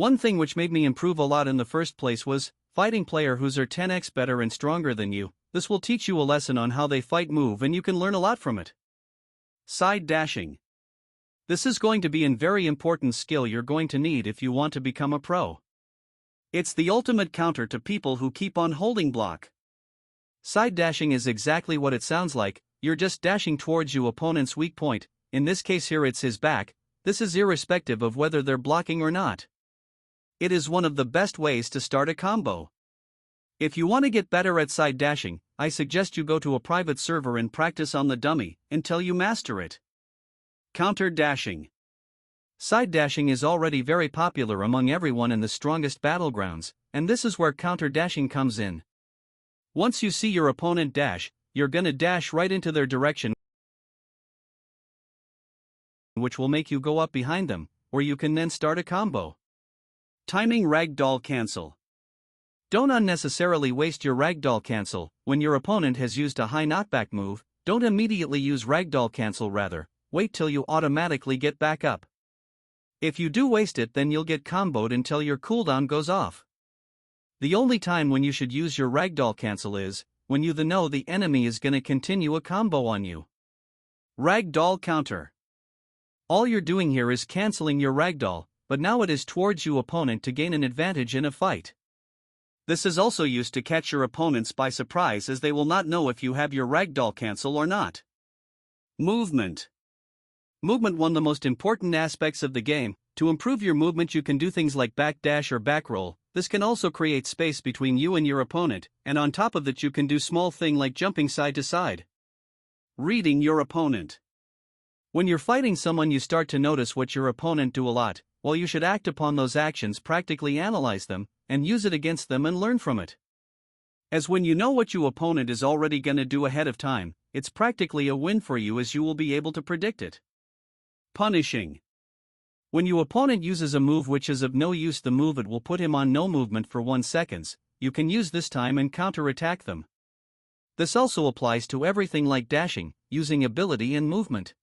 One thing which made me improve a lot in the first place was fighting player who's are 10x better and stronger than you. This will teach you a lesson on how they fight move and you can learn a lot from it. Side dashing. This is going to be a very important skill you're going to need if you want to become a pro. It's the ultimate counter to people who keep on holding block. Side dashing is exactly what it sounds like, you're just dashing towards your opponent's weak point, in this case here it's his back. This is irrespective of whether they're blocking or not. It is one of the best ways to start a combo. If you want to get better at side dashing, I suggest you go to a private server and practice on the dummy until you master it. Counter dashing. Side dashing is already very popular among everyone in the Strongest Battlegrounds, and this is where counter dashing comes in. Once you see your opponent dash, you're gonna dash right into their direction, which will make you go up behind them, where you can then start a combo. Timing ragdoll cancel. Don't unnecessarily waste your ragdoll cancel. When your opponent has used a high knockback move, don't immediately use ragdoll cancel, rather, wait till you automatically get back up. If you do waste it, then you'll get comboed until your cooldown goes off. The only time when you should use your ragdoll cancel is when you know the enemy is gonna continue a combo on you. Ragdoll counter. All you're doing here is canceling your ragdoll, but now it is towards your opponent to gain an advantage in a fight. This is also used to catch your opponents by surprise, as they will not know if you have your ragdoll cancel or not. Movement. Movement, one of the most important aspects of the game. To improve your movement you can do things like backdash or backroll. This can also create space between you and your opponent, and on top of that you can do small thing like jumping side to side. Reading your opponent. When you're fighting someone you start to notice what your opponent do a lot, while you should act upon those actions, practically analyze them, and use it against them and learn from it. As when you know what your opponent is already gonna do ahead of time, it's practically a win for you, as you will be able to predict it. Punishing. When your opponent uses a move which is of no use, the move it will put him on no movement for 1 second, you can use this time and counter-attack them. This also applies to everything like dashing, using ability and movement.